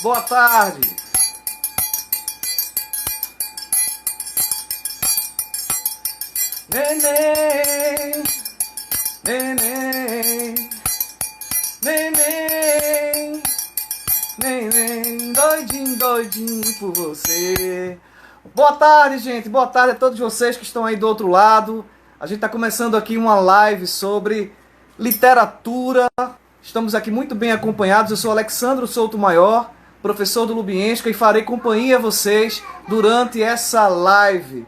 Boa tarde. Neném, neném, neném, neném, doidinho, doidinho por você. Boa tarde, gente. Boa tarde a todos vocês que estão aí do outro lado. A gente está começando aqui uma live sobre literatura. Estamos aqui muito bem acompanhados. Eu sou Alexandro Souto Maior, professor do Lubienska, e farei companhia a vocês durante essa live.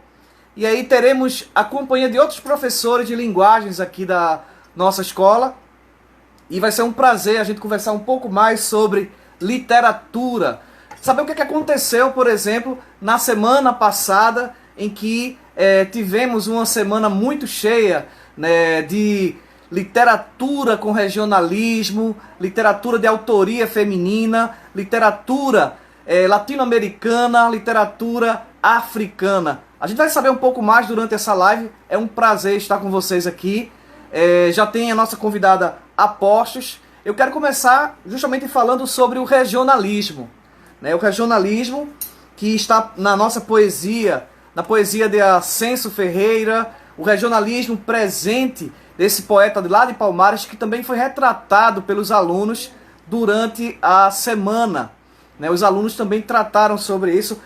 E aí teremos a companhia de outros professores de linguagens aqui da nossa escola. E vai ser um prazer a gente conversar um pouco mais sobre literatura. Saber o que aconteceu, por exemplo, na semana passada, em que tivemos uma semana muito cheia, né, de literatura com regionalismo, literatura de autoria feminina, literatura latino-americana, literatura africana. A gente vai saber um pouco mais durante essa live. É um prazer estar com vocês aqui. Já tem a nossa convidada Apostos. Eu quero começar justamente falando sobre o regionalismo. O regionalismo que está na nossa poesia, na poesia de Ascenso Ferreira, o regionalismo presente desse poeta de lá de Palmares, que também foi retratado pelos alunos durante a semana. Os alunos também trataram sobre isso,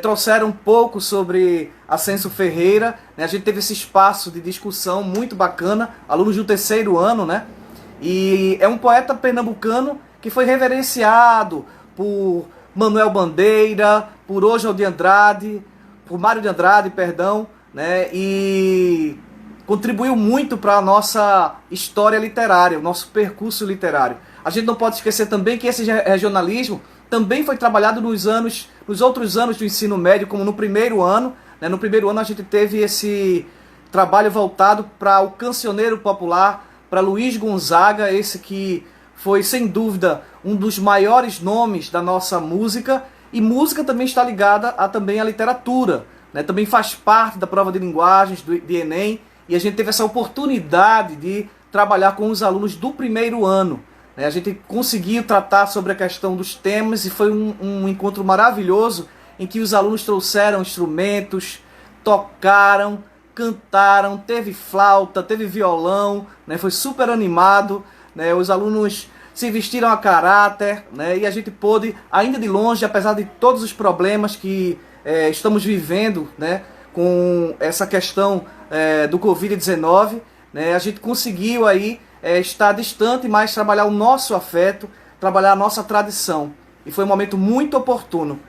trouxeram um pouco sobre Ascenso Ferreira. A gente teve esse espaço de discussão muito bacana, alunos do terceiro ano, né? E é um poeta pernambucano que foi reverenciado por Manuel Bandeira, por Oswald de Andrade, por Mário de Andrade, perdão, né? E contribuiu muito para a nossa história literária, o nosso percurso literário. A gente não pode esquecer também que esse regionalismo também foi trabalhado nos outros anos do ensino médio, como no primeiro ano. No primeiro ano a gente teve esse trabalho voltado para o cancioneiro popular, para Luiz Gonzaga, esse que foi, sem dúvida, um dos maiores nomes da nossa música. E música também está ligada também à literatura, né? Também faz parte da prova de linguagens, de Enem. E a gente teve essa oportunidade de trabalhar com os alunos do primeiro ano. A gente conseguiu tratar sobre a questão dos temas e foi um encontro maravilhoso em que os alunos trouxeram instrumentos, tocaram, cantaram, teve flauta, teve violão, né? Foi super animado, né? Os alunos se vestiram a caráter, né? E a gente pôde, ainda de longe, apesar de todos os problemas que estamos vivendo, né? Com essa questão do Covid-19, né? A gente conseguiu aí estar distante, mas trabalhar o nosso afeto, trabalhar a nossa tradição. E foi um momento muito oportuno.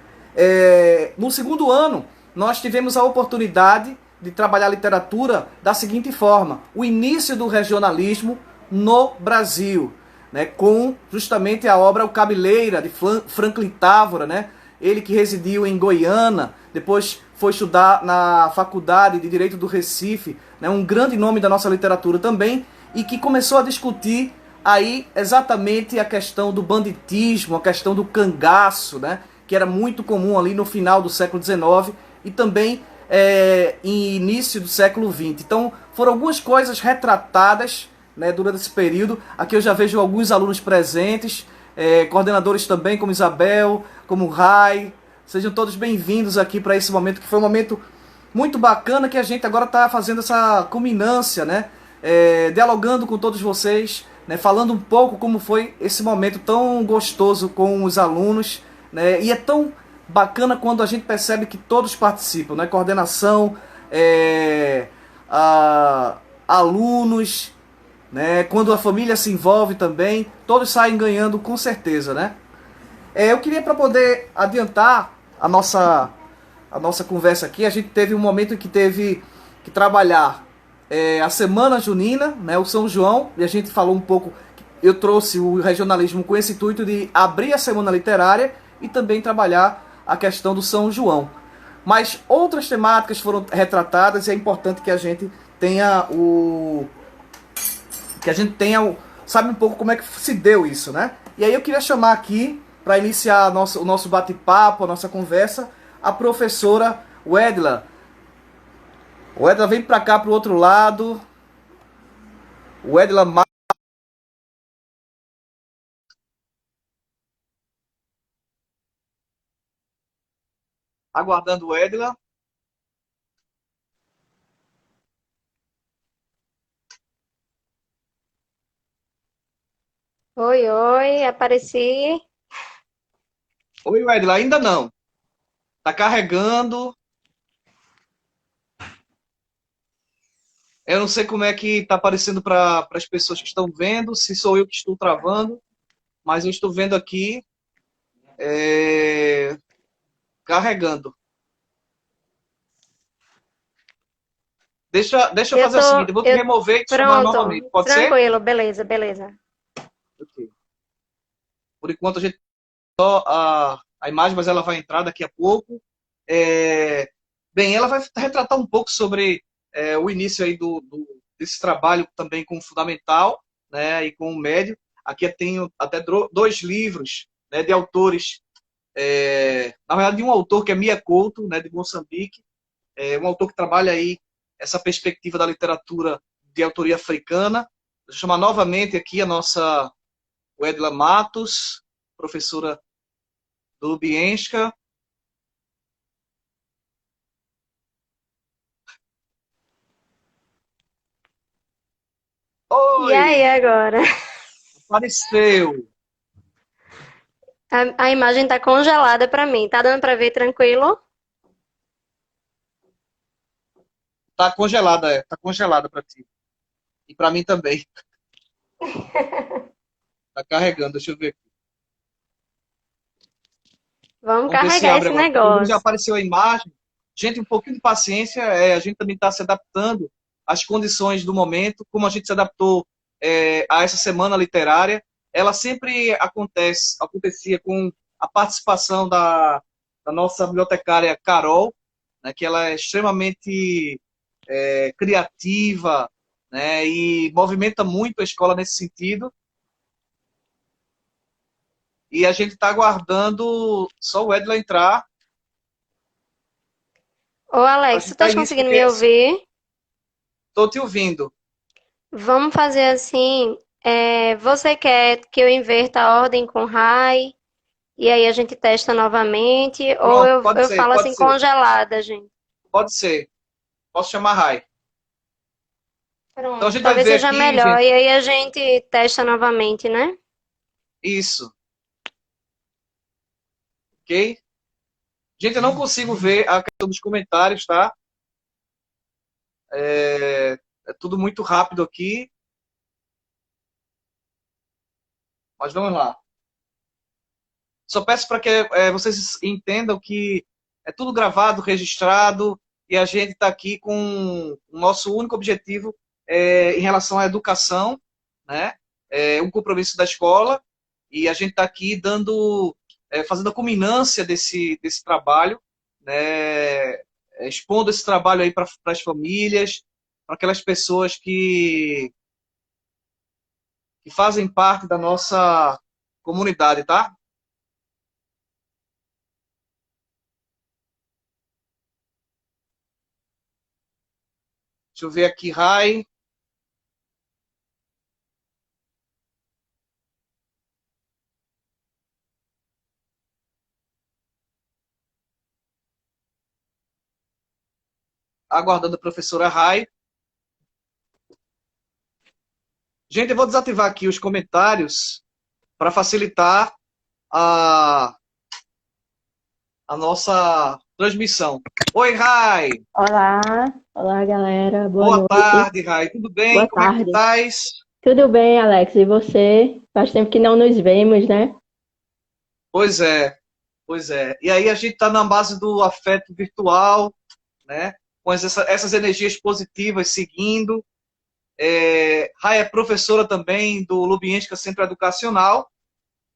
No segundo ano, nós tivemos a oportunidade de trabalhar a literatura da seguinte forma: o início do regionalismo no Brasil, né, com justamente a obra O Cabeleira, de Franklin Távora, né, ele que residiu em Goiânia, depois foi estudar na Faculdade de Direito do Recife, né, um grande nome da nossa literatura também, e que começou a discutir aí exatamente a questão do banditismo, a questão do cangaço, né, que era muito comum ali no final do século XIX e também em início do século XX. Então foram algumas coisas retratadas, né, durante esse período. Aqui eu já vejo alguns alunos presentes, coordenadores também, como Isabel, como Rai. Sejam todos bem-vindos aqui para esse momento, que foi um momento muito bacana, que a gente agora está fazendo essa culminância, né, dialogando com todos vocês, né, falando um pouco como foi esse momento tão gostoso com os alunos, né, e é tão bacana quando a gente percebe que todos participam, né, coordenação, alunos, né, quando a família se envolve também, todos saem ganhando com certeza, né. Eu queria, para poder adiantar a nossa conversa aqui, a gente teve um momento em que teve que trabalhar a Semana Junina, né, o São João, e a gente falou um pouco, eu trouxe o regionalismo com esse intuito de abrir a Semana Literária e também trabalhar a questão do São João. Mas outras temáticas foram retratadas e é importante que a gente tenha sabe um pouco como é que se deu isso, né? E aí eu queria chamar aqui, para iniciar o nosso bate-papo, a nossa conversa, a professora Wedla. Wedla, vem para cá, para o outro lado. Wedla Ma... Aguardando o Edila. Oi, oi, apareci. Oi, Edila, ainda não. Tá carregando. Eu não sei como é que tá aparecendo para as pessoas que estão vendo, se sou eu que estou travando, mas eu estou vendo aqui carregando. Deixa eu Eu fazer o seguinte, tô, eu vou te eu, remover e te chamar novamente. pronto, Pode ser? tranquilo, beleza, beleza. Ok. Por enquanto a gente só a imagem, mas ela vai entrar daqui a pouco. É, bem, ela vai retratar um pouco sobre o início aí desse trabalho também com o fundamental, né, e com o médio. Aqui eu tenho até dois livros, né, de autores, na verdade de um autor que é Mia Couto, né, de Moçambique, um autor que trabalha aí essa perspectiva da literatura de autoria africana. Vou chamar novamente aqui a nossa Wedla Matos, professora do Lubienska. E aí, Oi, agora? apareceu. A imagem tá congelada pra mim. Tá dando pra ver tranquilo? Tá congelada para ti. E para mim também. Tá carregando, deixa eu ver aqui. Vamos Vamos ver se carregar abre esse agora. Pelo menos já negócio. apareceu a imagem. Gente, um pouquinho de paciência, a gente também está se adaptando às condições do momento, como a gente se adaptou a essa semana literária. Ela sempre acontecia com a participação da nossa bibliotecária Carol, né, que ela é extremamente criativa, né, e movimenta muito a escola nesse sentido. E a gente está aguardando só o Edla entrar Ô, para a Alex, tu gente dar tá início, conseguindo porque me ouvir? estou te ouvindo. Vamos fazer assim. Você quer que eu inverta a ordem com Rai? E aí a gente testa novamente? Ou Pronto, eu falo pode assim, ser, congelada, gente? pode ser. Posso chamar Rai. Então a Pronto, gente vai talvez ver seja aqui, melhor. gente, E aí a gente testa novamente, né? isso, ok? Gente, eu não consigo ver a questão dos comentários, tá? É tudo muito rápido aqui, mas vamos lá. Só peço para que vocês entendam que é tudo gravado, registrado, e a gente está aqui com o nosso único objetivo em relação à educação, né? Um compromisso da escola, e a gente está aqui fazendo a culminância desse trabalho, né? Expondo esse trabalho aí para as famílias, para aquelas pessoas que fazem parte da nossa comunidade, tá? Deixa eu ver aqui, Rai. Aguardando a professora Rai. Gente, eu vou desativar aqui os comentários para facilitar a, a nossa transmissão. Oi, Rai. Olá, olá galera, boa Boa noite, tarde, Rai. Tudo bem? boa Como é que tu tarde. estás? Tudo bem, Alex? E você? Faz tempo que não nos vemos, né? Pois é, pois é. E aí a gente está na base do afeto virtual, né? Com essas energias positivas seguindo. Rai é professora também do Lubienska Centro Educacional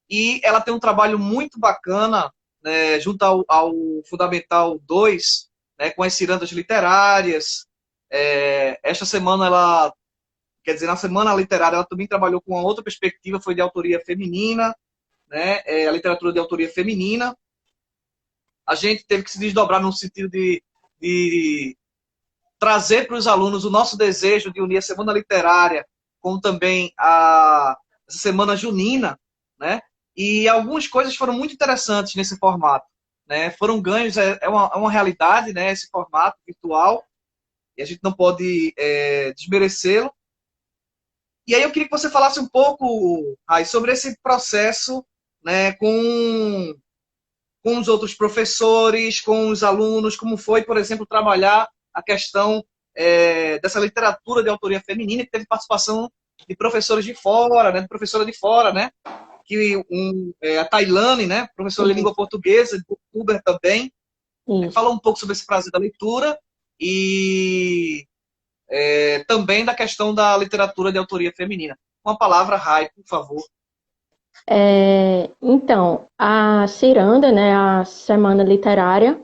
e ela tem um trabalho muito bacana, né, junto ao Fundamental 2, né, com as cirandas literárias. Esta semana quer dizer, na semana literária ela também trabalhou com uma outra perspectiva, foi de autoria feminina, né, a literatura de autoria feminina. A gente teve que se desdobrar no sentido de trazer para os alunos o nosso desejo de unir a semana literária com também essa semana junina, né? E algumas coisas foram muito interessantes nesse formato, né? Foram ganhos, é uma realidade, né? Esse formato virtual, e a gente não pode desmerecê-lo. E aí eu queria que você falasse um pouco, Rai, sobre esse processo, né, com os outros professores, com os alunos, como foi, por exemplo, trabalhar a questão dessa literatura de autoria feminina, que teve participação de professores de fora, né, de professora de fora, né, que a Tailane, né, professora de língua portuguesa, de youtuber também, Isso. fala um pouco sobre esse prazer da leitura e também da questão da literatura de autoria feminina. Uma palavra, Rai, por favor. Então, a Ciranda, né, a Semana Literária,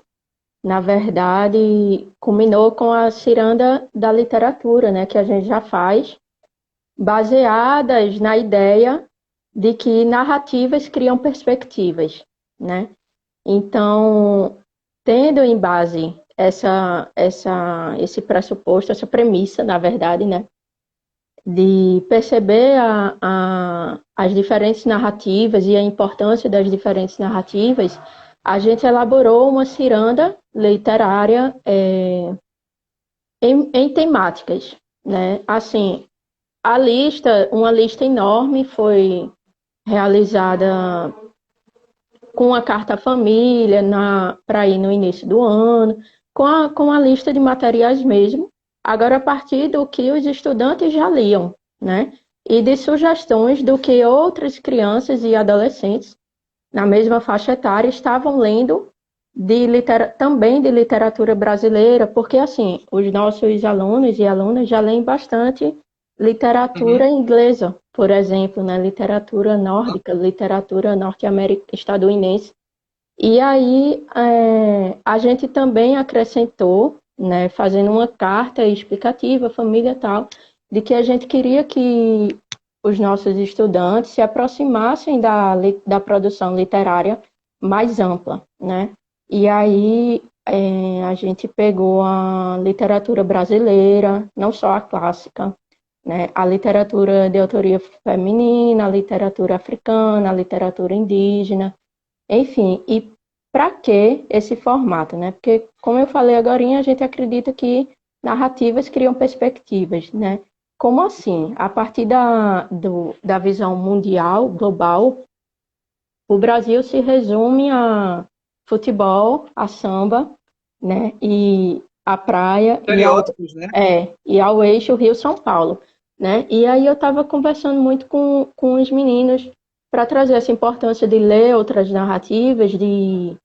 na verdade, culminou com a Ciranda da Literatura, né, que a gente já faz, baseadas na ideia de que narrativas criam perspectivas, né? Então, tendo em base esse pressuposto, essa premissa, na verdade, né, de perceber as diferentes narrativas e a importância das diferentes narrativas, a gente elaborou uma ciranda literária em temáticas, né? Assim, uma lista enorme foi realizada com a carta família para ir no início do ano, com a lista de materiais mesmo, agora a partir do que os estudantes já liam, né? E de sugestões do que outras crianças e adolescentes na mesma faixa etária estavam lendo também de literatura brasileira, porque assim, os nossos alunos e alunas já leem bastante literatura inglesa, por exemplo, né? Literatura nórdica, literatura norte-americana, estadunidense. E aí a gente também acrescentou, né, fazendo uma carta explicativa, família e tal, de que a gente queria que os nossos estudantes se aproximassem da produção literária mais ampla, né? E aí a gente pegou a literatura brasileira, não só a clássica, né? A literatura de autoria feminina, a literatura africana, a literatura indígena, enfim, e para que esse formato, né? Porque, como eu falei agora, a gente acredita que narrativas criam perspectivas, né? Como assim? A partir da visão mundial, global, o Brasil se resume a futebol, a samba, né? E a praia Estereótipos, né? e ao eixo Rio-São Paulo, né? E aí eu estava conversando muito com os meninos para trazer essa importância de ler outras narrativas, de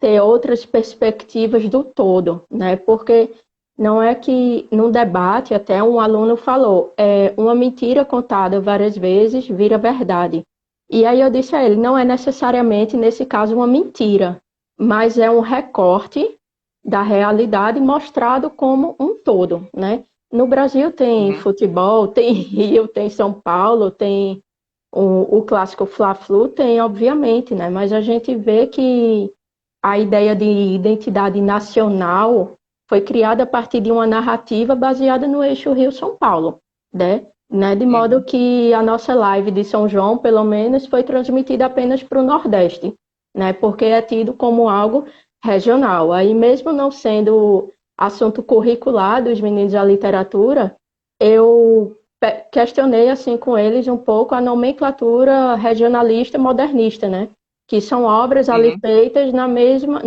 ter outras perspectivas do todo, né? Porque não é que num debate até um aluno falou, uma mentira contada várias vezes vira verdade. E aí eu disse a ele, não é necessariamente nesse caso uma mentira, mas é um recorte da realidade mostrado como um todo, né? No Brasil tem futebol, tem Rio, tem São Paulo, tem o clássico Fla-Flu, tem obviamente, né? Mas a gente vê que a ideia de identidade nacional foi criada a partir de uma narrativa baseada no eixo Rio-São Paulo, né? De modo que a nossa live de São João, pelo menos, foi transmitida apenas para o Nordeste, né? Porque é tido como algo regional. Aí mesmo não sendo assunto curricular dos meninos da literatura, eu questionei assim com eles um pouco a nomenclatura regionalista modernista, né? Que são obras ali feitas na mesma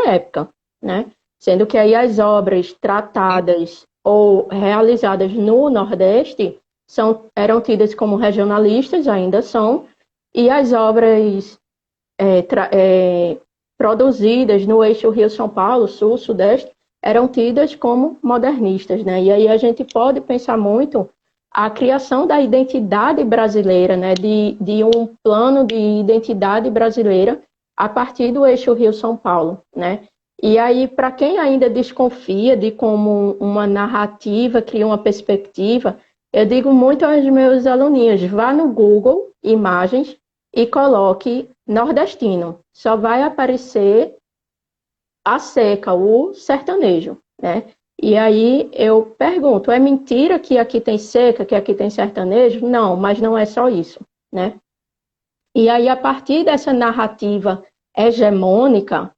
época, né? Sendo que aí as obras tratadas ou realizadas no Nordeste eram tidas como regionalistas, ainda são, e as obras produzidas no eixo Rio-São Paulo, Sul, Sudeste, eram tidas como modernistas, né? E aí a gente pode pensar muito a criação da identidade brasileira, né? De um plano de identidade brasileira a partir do eixo Rio-São Paulo, né? E aí, para quem ainda desconfia de como uma narrativa cria uma perspectiva, eu digo muito aos meus aluninhos, vá no Google Imagens e coloque nordestino. Só vai aparecer a seca, o sertanejo, né? E aí eu pergunto, é mentira que aqui tem seca, que aqui tem sertanejo? Não, mas não é só isso, né? E aí, a partir dessa narrativa hegemônica,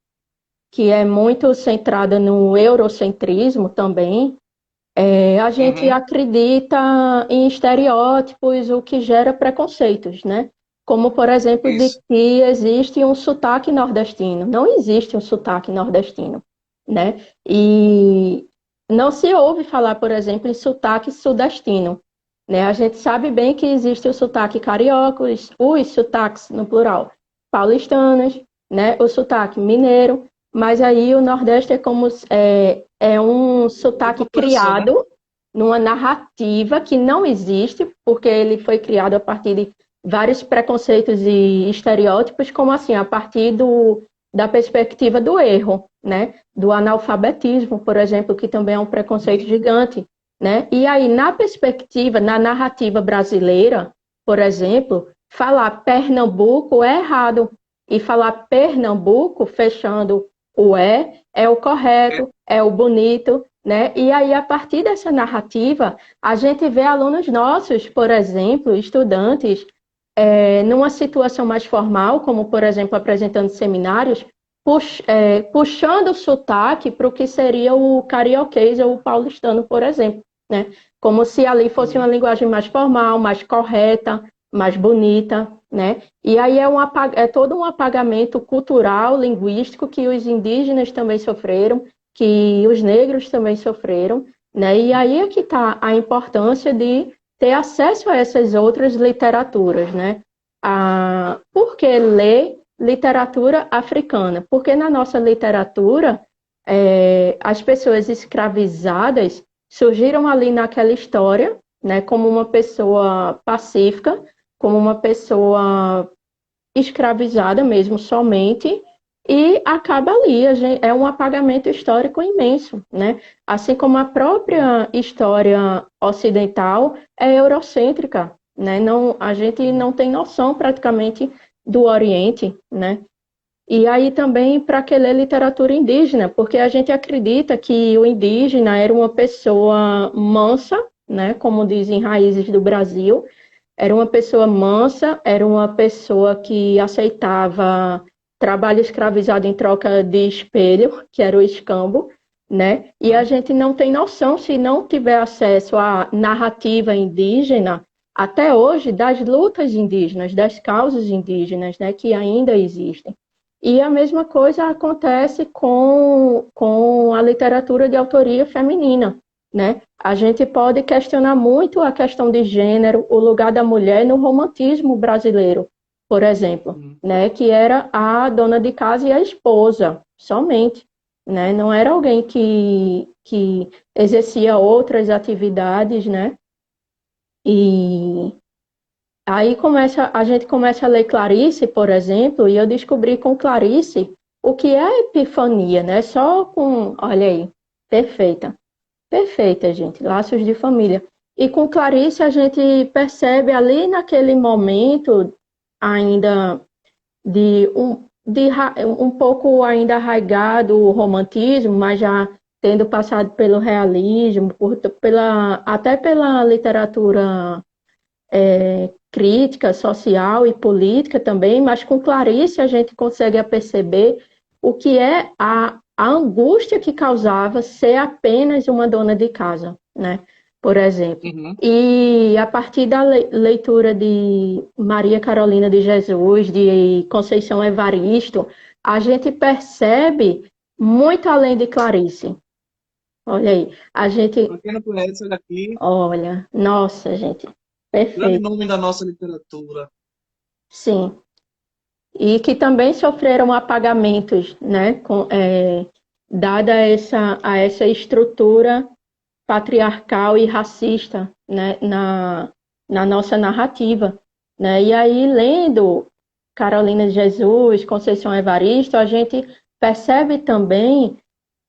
que é muito centrada no eurocentrismo também, a gente Uhum. acredita em estereótipos, o que gera preconceitos, né? Como, por exemplo, de Isso. que existe um sotaque nordestino. Não existe um sotaque nordestino, né? E não se ouve falar, por exemplo, em sotaque sudestino, né? A gente sabe bem que existe o sotaque carioca, os sotaques, no plural, paulistanos, né? O sotaque mineiro, mas aí o Nordeste é como é um sotaque Incorporação, né? criado numa narrativa que não existe, porque ele foi criado a partir de vários preconceitos e estereótipos, como assim, a partir da perspectiva do erro, né? Do analfabetismo, por exemplo, que também é um preconceito Uhum. gigante, né? E aí, na perspectiva, na narrativa brasileira, por exemplo, falar Pernambuco é errado, e falar Pernambuco, fechando o é o correto, é o bonito, né? E aí, a partir dessa narrativa, a gente vê alunos nossos, por exemplo, estudantes, numa situação mais formal, como, por exemplo, apresentando seminários, puxando o sotaque para o que seria o carioquês ou o paulistano, por exemplo, né? Como se ali fosse uma Uhum. linguagem mais formal, mais correta, mais bonita, né? E aí é todo um apagamento cultural, linguístico que os indígenas também sofreram, que os negros também sofreram, né? E aí é que está a importância de ter acesso a essas outras literaturas, né? Por que ler literatura africana? Porque na nossa literatura, as pessoas escravizadas surgiram ali naquela história, né, como uma pessoa pacífica, como uma pessoa escravizada mesmo somente, e acaba ali, é um apagamento histórico imenso, né? Assim como a própria história ocidental é eurocêntrica, né? Não, a gente não tem noção praticamente do Oriente, né? E aí também para que ler literatura indígena, porque a gente acredita que o indígena era uma pessoa mansa, né? Como dizem Raízes do Brasil, era uma pessoa mansa, era uma pessoa que aceitava trabalho escravizado em troca de espelho, que era o escambo, né? E a Uhum. gente não tem noção, se não tiver acesso à narrativa indígena, até hoje, das lutas indígenas, das causas indígenas, né, que ainda existem. E a mesma coisa acontece com a literatura de autoria feminina, né? A gente pode questionar muito a questão de gênero, o lugar da mulher no romantismo brasileiro, por exemplo, Uhum. né? Que era a dona de casa e a esposa, somente, né? Não era alguém que exercia outras atividades, né? E aí a gente começa a ler Clarice, por exemplo, e eu descobri com Clarice o que é a epifania, né? Só com, olha aí, perfeita. Perfeita, gente. Laços de família. E com Clarice a gente percebe ali naquele momento ainda um pouco ainda arraigado o romantismo, mas já tendo passado pelo realismo, até pela literatura crítica, social e política também, mas com Clarice a gente consegue perceber o que é a angústia que causava ser apenas uma dona de casa, né? Por exemplo. Uhum. E a partir da leitura de Maria Carolina de Jesus, de Conceição Evaristo, a gente percebe muito além de Clarice. Olha aí, a gente, Para quem não conhece, olha aqui, olha, nossa, gente, grande perfeito. nome da nossa literatura. Sim, e que também sofreram apagamentos, né, dada a essa estrutura patriarcal e racista, né, na nossa narrativa, né? E aí, lendo Carolina de Jesus, Conceição Evaristo, a gente percebe também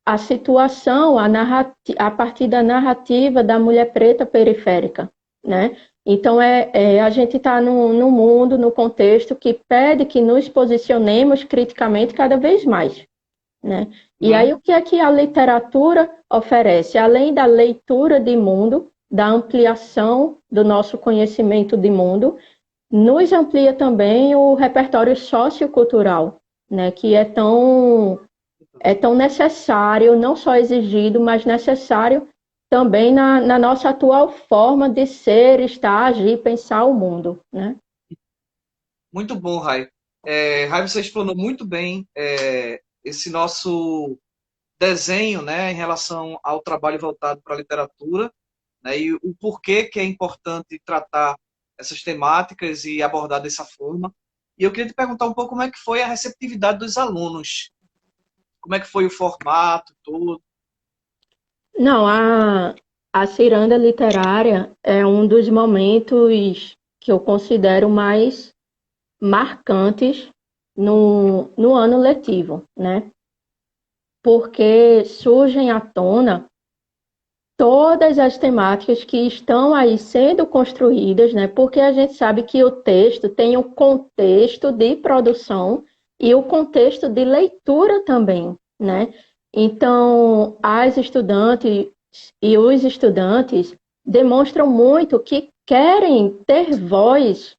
a situação, a partir da narrativa da mulher preta periférica, né? Então, a gente está no mundo, no contexto que pede que nos posicionemos criticamente cada vez mais, né? E aí, Uhum. o que é que a literatura oferece? Além da leitura de mundo, da ampliação do nosso conhecimento de mundo, nos amplia também o repertório sociocultural, né? Que é tão necessário, não só exigido, mas necessário também na nossa atual forma de ser, estar, agir, pensar o mundo, né? Muito bom, Rai. Rai, você explanou muito bem esse nosso desenho, né, em relação ao trabalho voltado para a literatura, né, e o porquê que é importante tratar essas temáticas e abordar dessa forma. E eu queria te perguntar um pouco como é que foi a receptividade dos alunos, como é que foi o formato todo. Não, a ciranda literária é um dos momentos que eu considero mais marcantes no ano letivo, né? Porque surgem à tona todas as temáticas que estão aí sendo construídas, né? Porque a gente sabe que o texto tem o contexto de produção e o contexto de leitura também, né? Então, as estudantes e os estudantes demonstram muito que querem ter voz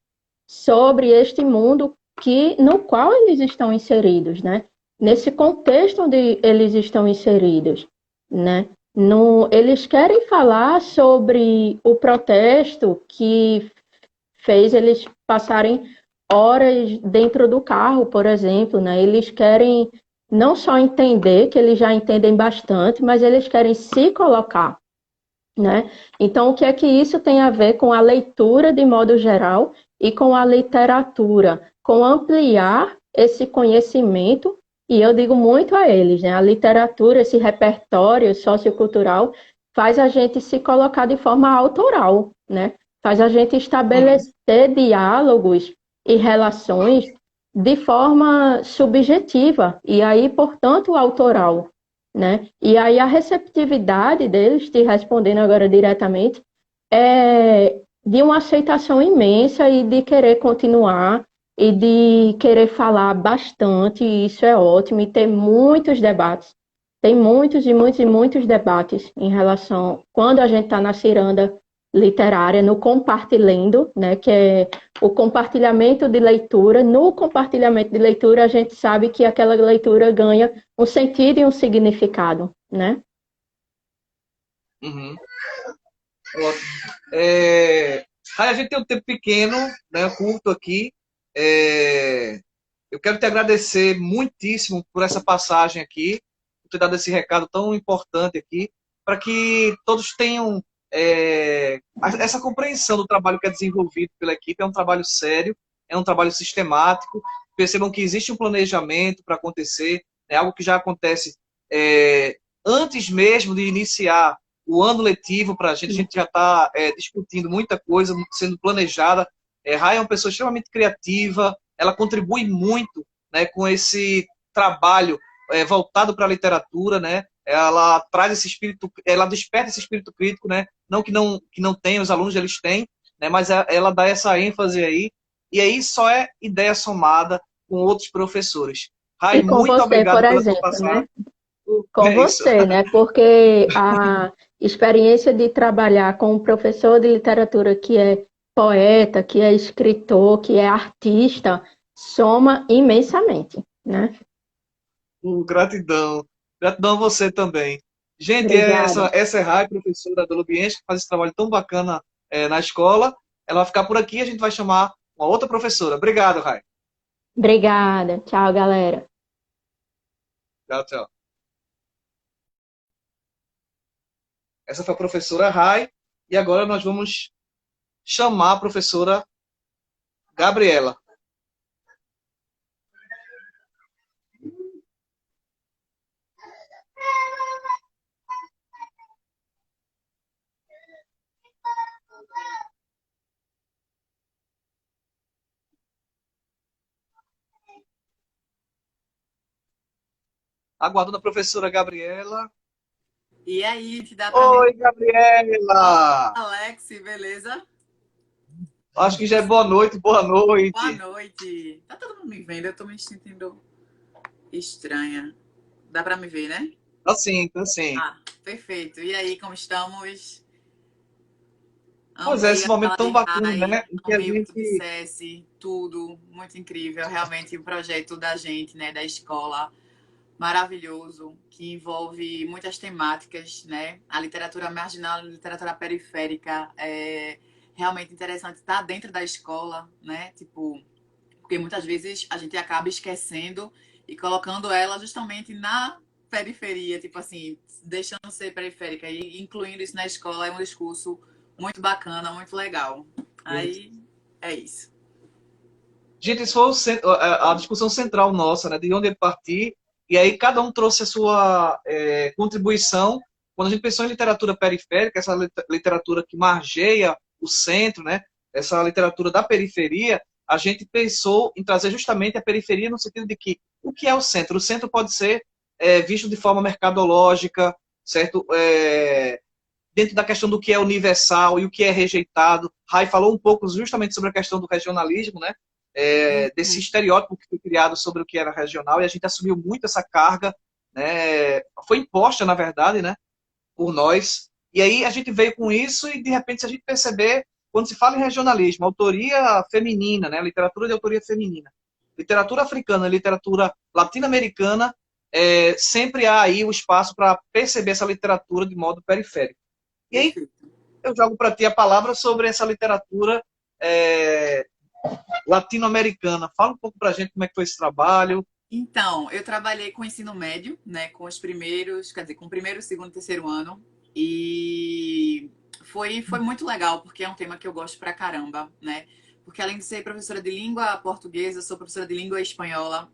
sobre este mundo no qual eles estão inseridos, né? Nesse contexto onde eles estão inseridos, né? No, eles querem falar sobre o protesto que fez eles passarem horas dentro do carro, por exemplo, né? Eles querem não só entender, que eles já entendem bastante, mas eles querem se colocar, né? Então, o que é que isso tem a ver com a leitura de modo geral e com a literatura? Com ampliar esse conhecimento, e eu digo muito a eles, né? A literatura, esse repertório sociocultural, faz a gente se colocar de forma autoral, né? Faz a gente Uhum. estabelecer diálogos e relações de forma subjetiva, e aí, portanto, autoral, né? E aí a receptividade deles, te respondendo agora diretamente, é de uma aceitação imensa e de querer continuar e de querer falar bastante, e isso é ótimo, e ter muitos debates. Tem muitos e muitos e muitos debates em relação quando a gente está na ciranda literária, no compartilhando, né, que é o compartilhamento de leitura. No compartilhamento de leitura, a gente sabe que aquela leitura ganha um sentido e um significado, né? Uhum. Ótimo. Rai, a gente tem um tempo pequeno, né, curto aqui. É, eu quero te agradecer muitíssimo por essa passagem aqui, por ter dado esse recado tão importante aqui, para que todos tenham essa compreensão do trabalho que é desenvolvido pela equipe. É um trabalho sério, é um trabalho sistemático. Percebam que existe um planejamento para acontecer, é algo que já acontece antes mesmo de iniciar o ano letivo para a gente já está discutindo muita coisa, sendo planejada. Rai é uma pessoa extremamente criativa, ela contribui muito, né, com esse trabalho voltado para a literatura, né? Ela traz esse espírito, ela desperta esse espírito crítico, né? Não que não tem, os alunos eles têm, né? Mas ela dá essa ênfase aí, e aí só é ideia somada com outros professores. Rai, E com muito você, por obrigado pela tua exemplo, passagem. né? Com É isso. você, né? Porque a experiência de trabalhar com um professor de literatura que é poeta, que é escritor, que é artista, soma imensamente, né? Gratidão. Gratidão a você também. Gente, Obrigada. essa é a Rai, professora da Lubiense, que faz esse trabalho tão bacana na escola. Ela vai ficar por aqui e a gente vai chamar uma outra professora. Obrigado, Rai. Obrigada. Tchau, galera. Tchau, tchau. Essa foi a professora Rai. E agora nós vamos chamar a professora Gabriela. Aguardando a professora Gabriela. E aí, te dá para me. Oi, Gabriela! Alex, beleza? Acho que já é boa noite, boa Boa noite. noite. Tá todo mundo me vendo? Eu tô me sentindo estranha. Dá para me ver, né? Assim, assim. Ah, perfeito. E aí, como estamos? Pois é, Amei esse a momento sala tão de bacana, RAI, né? Em que a amei o que tu gente. dissesse, tudo muito incrível. Realmente o projeto da gente, né, da escola, maravilhoso, que envolve muitas temáticas, né? A literatura marginal, a literatura periférica, é realmente interessante estar dentro da escola, né? Tipo, porque muitas vezes a gente acaba esquecendo e colocando ela justamente na periferia, tipo assim, deixando ser periférica e incluindo isso na escola é um discurso muito bacana, muito legal. Aí é isso. Gente, isso foi a discussão central nossa, né? De onde partir. E aí cada um trouxe a sua contribuição. Quando a gente pensou em literatura periférica, essa literatura que margeia o centro, né? Essa literatura da periferia, a gente pensou em trazer justamente a periferia no sentido de que o que é o centro? O centro pode ser visto de forma mercadológica, certo? Dentro da questão do que é universal e o que é rejeitado. Rai falou um pouco justamente sobre a questão do regionalismo, né? Desse Uhum. estereótipo que foi criado sobre o que era regional, e a gente assumiu muito essa carga, né? Foi imposta, na verdade, né? Por nós. E aí a gente veio com isso e, de repente, se a gente perceber, quando se fala em regionalismo, autoria feminina, né? Literatura de autoria feminina, literatura africana, literatura latino-americana, sempre há aí o espaço para perceber essa literatura de modo periférico. E aí Perfeito. eu jogo para ti a palavra sobre essa literatura é, latino-americana. Fala um pouco para a gente como é que foi esse trabalho. Então, eu trabalhei com ensino médio, né, com os primeiros, quer dizer, com o primeiro, segundo e terceiro ano, e foi muito legal, porque é um tema que eu gosto pra caramba, né? Porque além de ser professora de língua portuguesa, eu sou professora de língua espanhola,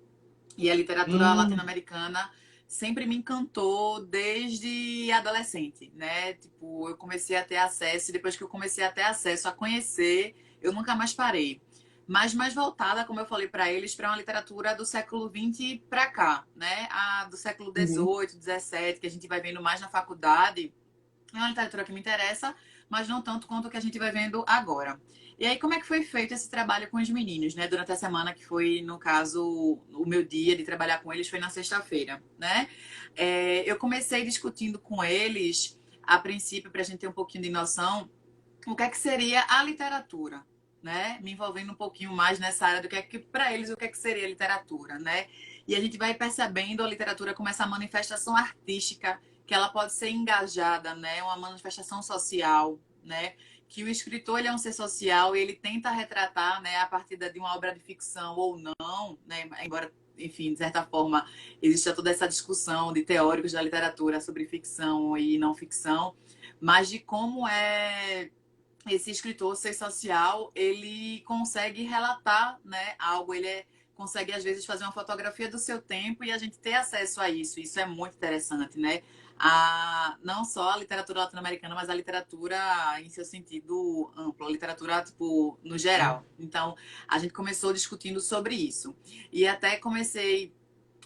e a literatura Hum, latino-americana sempre me encantou desde adolescente, né? Tipo, eu comecei a ter acesso, e depois que eu comecei a ter acesso a conhecer, eu nunca mais parei. Mas mais voltada, como eu falei para eles, para uma literatura do século XX para cá, né? A do século uhum. XVIII, XVII, que a gente vai vendo mais na faculdade, é uma literatura que me interessa, mas não tanto quanto o que a gente vai vendo agora. E aí, como é que foi feito esse trabalho com os meninos, né? Durante a semana que foi, no caso, o meu dia de trabalhar com eles foi na sexta-feira, né? Eu comecei discutindo com eles, a princípio, para a gente ter um pouquinho de noção, o que é que seria a literatura, né? Me envolvendo um pouquinho mais nessa área do que é que, para eles, o que é que seria a literatura, né? E a gente vai percebendo a literatura como essa manifestação artística que ela pode ser engajada, né? Uma manifestação social, né? Que o escritor ele é um ser social e ele tenta retratar, né, a partir de uma obra de ficção ou não, né? Embora, enfim, de certa forma, exista toda essa discussão de teóricos da literatura sobre ficção e não ficção, mas de como é esse escritor ser social, ele consegue relatar, né, algo, consegue às vezes fazer uma fotografia do seu tempo e a gente ter acesso a isso. Isso é muito interessante, né? Não só a literatura latino-americana, mas a literatura em seu sentido amplo, a literatura tipo no geral. Então, a gente começou discutindo sobre isso. E até comecei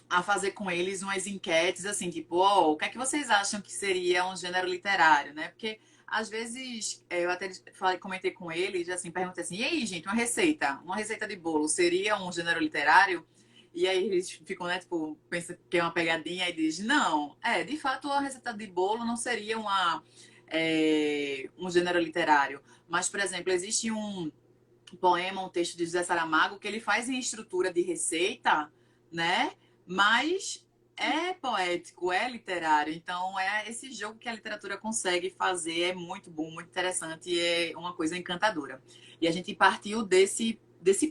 a fazer com eles umas enquetes assim, tipo, oh, o que é que vocês acham que seria um gênero literário, né? Porque às vezes eu até falei, comentei com eles, assim, perguntei assim, e aí, gente, uma receita de bolo seria um gênero literário? E aí eles ficam, né, tipo, pensa que é uma pegadinha e diz, não, de fato a receita de bolo não seria um gênero literário. Mas, por exemplo, existe um poema, um texto de José Saramago, que ele faz em estrutura de receita, né? Mas é poético, é literário. Então, é esse jogo que a literatura consegue fazer é muito bom, muito interessante e é uma coisa encantadora. E a gente partiu desse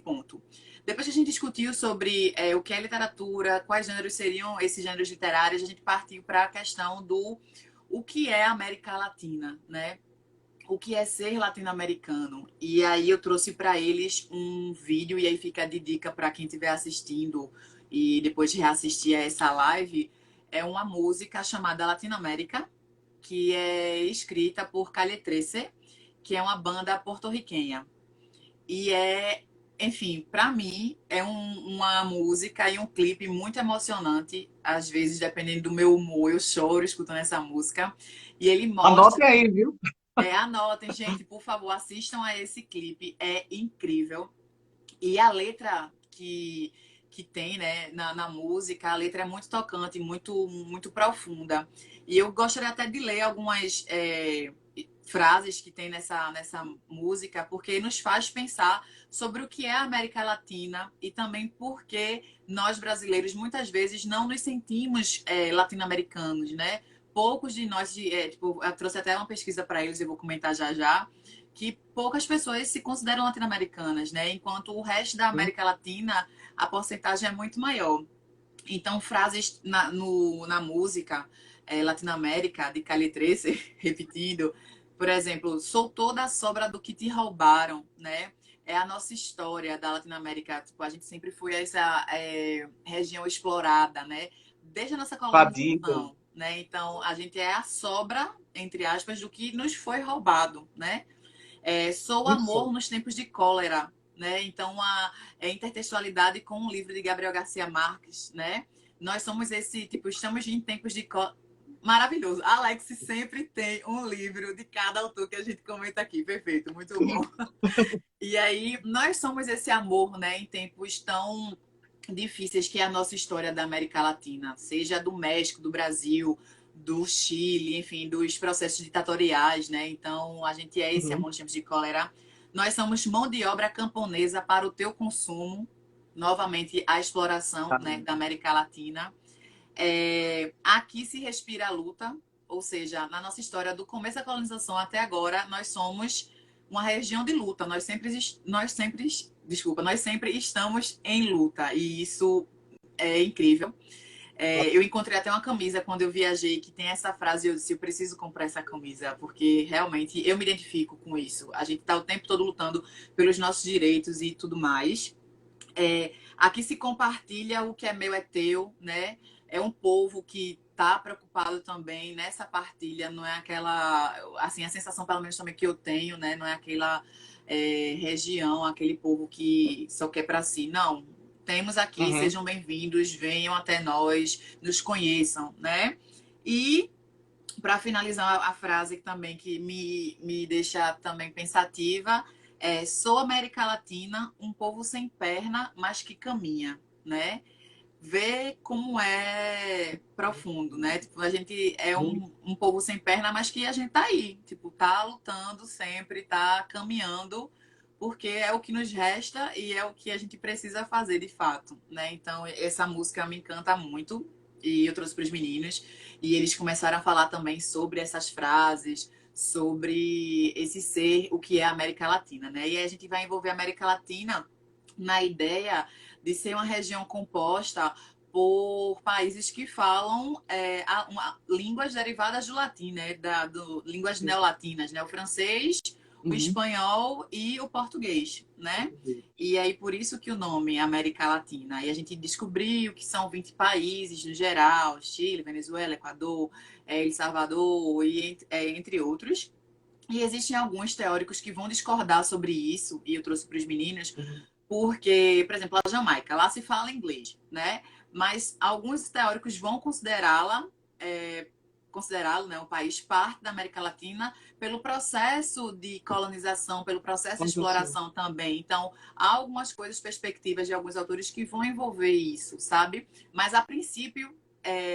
ponto. Depois que a gente discutiu sobre o que é literatura, quais gêneros seriam esses gêneros literários, a gente partiu para a questão do o que é América Latina, né? O que é ser latino-americano. E aí eu trouxe para eles um vídeo, e aí fica de dica para quem estiver assistindo e depois reassistir a essa live. É uma música chamada Latinoamérica, que é escrita por Calle 13, que é uma banda porto-riquenha. E enfim, para mim, é uma música e um clipe muito emocionante. Às vezes, dependendo do meu humor, eu choro escutando essa música. E ele mostra. Anote aí, viu? Anotem, gente, por favor, assistam a esse clipe, é incrível. E a letra que tem, né, na música, a letra é muito tocante, muito, muito profunda. E eu gostaria até de ler algumas frases que tem nessa música, porque nos faz pensar sobre o que é a América Latina e também porque nós brasileiros muitas vezes não nos sentimos latino-americanos, né? Poucos de nós, tipo, eu trouxe até uma pesquisa para eles, eu vou comentar já já, que poucas pessoas se consideram latino-americanas, né? Enquanto o resto da América Latina, a porcentagem é muito maior. Então, frases na música Latinoamérica, de Calle 13, repetindo, por exemplo, sou toda a sobra do que te roubaram, né? É a nossa história da Latinoamérica. Tipo, a gente sempre foi essa região explorada, né? Desde a nossa Fadida. colonização, né? Então, a gente é a sobra, entre aspas, do que nos foi roubado, né? Sou amor nos tempos de cólera, né? Então, a intertextualidade com o livro de Gabriel Garcia Marques, né? Nós somos esse, tipo, estamos em tempos de cólera. Maravilhoso. Alex sempre tem um livro de cada autor que a gente comenta aqui. Perfeito, muito bom. E aí, nós somos esse amor, né? Em tempos tão difíceis que é a nossa história da América Latina, seja do México, do Brasil, do Chile, enfim, dos processos ditatoriais, né? Então, a gente é esse amor nos tempos de cólera. Nós somos mão de obra camponesa para o teu consumo. Novamente, a exploração, né, da América Latina. Aqui se respira a luta, ou seja, na nossa história, do começo da colonização até agora, nós somos uma região de luta. Nós sempre estamos em luta. E isso é incrível. Eu encontrei até uma camisa quando eu viajei que tem essa frase e eu disse, eu preciso comprar essa camisa, porque realmente eu me identifico com isso. A gente está o tempo todo lutando pelos nossos direitos e tudo mais. Aqui se compartilha o que é meu é teu, né? É um povo que está preocupado também nessa partilha, não é aquela, assim, a sensação pelo menos também que eu tenho, né? Não é aquela região, aquele povo que só quer para si, não. Temos aqui, sejam bem-vindos, venham até nós, nos conheçam, né? E para finalizar a frase também que me deixa também pensativa, sou América Latina, um povo sem perna, mas que caminha, né? Ver como é profundo, né? Tipo, a gente é um povo sem perna, mas que a gente tá aí, tipo, tá lutando sempre, tá caminhando, porque é o que nos resta e é o que a gente precisa fazer de fato, né? Então, essa música me encanta muito e eu trouxe para os meninos e eles começaram a falar também sobre essas frases, sobre esse ser, o que é a América Latina, né? E aí a gente vai envolver a América Latina na ideia de ser uma região composta por países que falam línguas derivadas do latim, né? Línguas neolatinas, né? O francês, o espanhol e o português, né? E aí, por isso que o nome é América Latina. E a gente descobriu que são 20 países no geral, Chile, Venezuela, Equador, El Salvador, e entre outros. E existem alguns teóricos que vão discordar sobre isso, e eu trouxe para os meninos, porque, por exemplo, a Jamaica, lá se fala inglês, né? Mas alguns teóricos vão considerá-lo, né, um país parte da América Latina pelo processo de colonização, pelo processo de exploração também. Então, há algumas coisas, perspectivas de alguns autores que vão envolver isso, sabe? Mas, a princípio,